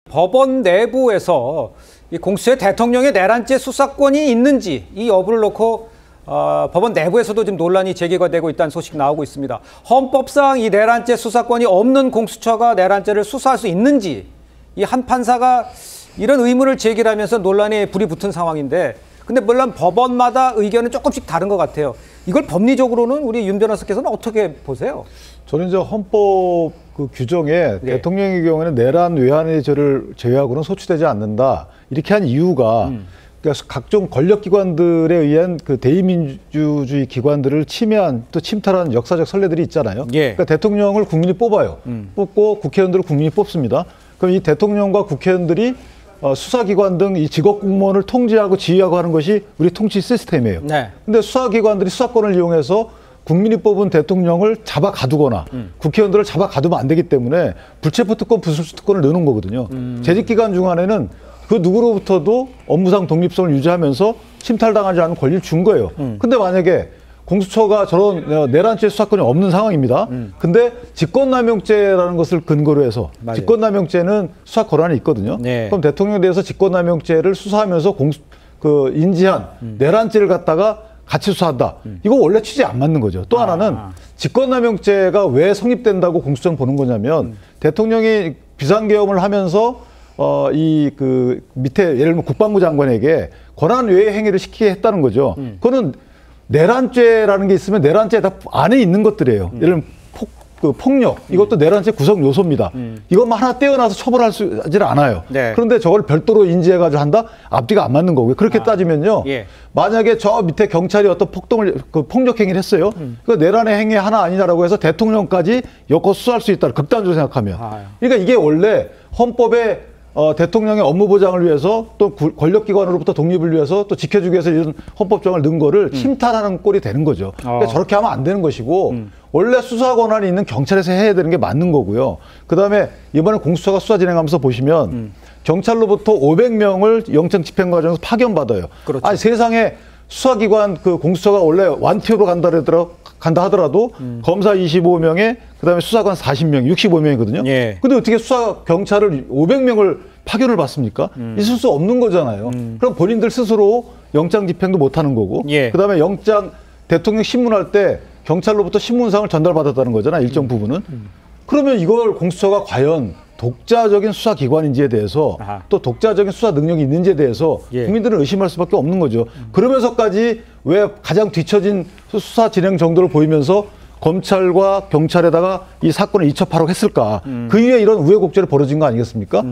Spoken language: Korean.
법원 내부에서 이 공수처에 대통령의 내란죄 수사권이 있는지 이 여부를 놓고 법원 내부에서도 지금 논란이 제기가 되고 있다는 소식 나오고 있습니다. 헌법상 이 내란죄 수사권이 없는 공수처가 내란죄를 수사할 수 있는지 이 한 판사가 이런 의문을 제기하면서 논란에 불이 붙은 상황인데, 근데 물론 법원마다 의견은 조금씩 다른 것 같아요. 이걸 법리적으로는 우리 윤 변호사께서는 어떻게 보세요? 저는 이제 헌법 그 규정에 대통령의 경우에는 내란 외환의 죄를 제외하고는 소추되지 않는다, 이렇게 한 이유가 그러니까 각종 권력기관들에 의한 그 대의민주주의 기관들을 침해한 또 침탈한 역사적 선례들이 있잖아요. 그러니까 대통령을 국민이 뽑아요. 뽑고 국회의원들을 국민이 뽑습니다. 그럼 이 대통령과 국회의원들이 수사기관 등 이 직업공무원을 통제하고 지휘하고 하는 것이 우리 통치 시스템이에요. 근데 수사기관들이 수사권을 이용해서 국민이 뽑은 대통령을 잡아 가두거나 국회의원들을 잡아 가두면 안 되기 때문에 불체포특권, 부수특권을 넣는 거거든요. 재직기간 중간에는 그 누구로부터도 업무상 독립성을 유지하면서 침탈당하지 않은 권리를 준 거예요. 근데 만약에 공수처가 저런 내란죄 수사권이 없는 상황입니다. 근데 직권남용죄라는 것을 근거로 해서 직권남용죄는 수사 권한이 있거든요. 그럼 대통령에 대해서 직권남용죄를 수사하면서 인지한 내란죄를 갖다가 같이 수사한다. 이거 원래 취지에 안 맞는 거죠. 또 하나는 직권남용죄가 왜 성립된다고 공수처는 보는 거냐면 대통령이 비상계엄을 하면서 밑에 예를 들면 국방부 장관에게 권한 외의 행위를 시키게 했다는 거죠. 그거는 내란죄라는 게 있으면 내란죄 다 안에 있는 것들이에요. 예를 들면 폭력, 이것도 내란죄 구성 요소입니다. 이것만 하나 떼어놔서 처벌할 수 하지는 않아요. 그런데 저걸 별도로 인지해가지고 한다? 앞뒤가 안 맞는 거고요. 그렇게 따지면요. 만약에 저 밑에 경찰이 어떤 폭력 행위를 했어요. 그 내란의 행위 하나 아니냐라고 해서 대통령까지 엮어 수사할 수 있다. 극단적으로 생각하면. 그러니까 이게 원래 헌법에 대통령의 업무 보장을 위해서 또 권력기관으로부터 독립을 위해서 또 지켜주기 위해서 이런 헌법조항을 넣은 거를 침탈하는 꼴이 되는 거죠. 그러니까 저렇게 하면 안 되는 것이고 원래 수사 권한이 있는 경찰에서 해야 되는 게 맞는 거고요. 그다음에 이번에 공수처가 수사 진행하면서 보시면 경찰로부터 500명을 영장 집행 과정에서 파견받아요. 아니 세상에 수사기관 공수처가 원래 완티업으로 간다 하더라도 검사 25명에 그다음에 수사관 40명, 65명이거든요. 근데 어떻게 경찰을 500명을 파견을 받습니까? 있을 수 없는 거잖아요. 그럼 본인들 스스로 영장 집행도 못 하는 거고, 그다음에 대통령 신문할 때 경찰로부터 신문상을 전달받았다는 거잖아요. 일정 부분은. 그러면 이걸 공수처가 과연 독자적인 수사기관인지에 대해서 또 독자적인 수사 능력이 있는지에 대해서 국민들은 의심할 수밖에 없는 거죠. 그러면서까지 왜 가장 뒤처진 수사 진행 정도를 보이면서 검찰과 경찰에다가 이 사건을 이첩하라고 했을까? 그 이후에 이런 우여곡절이 벌어진 거 아니겠습니까?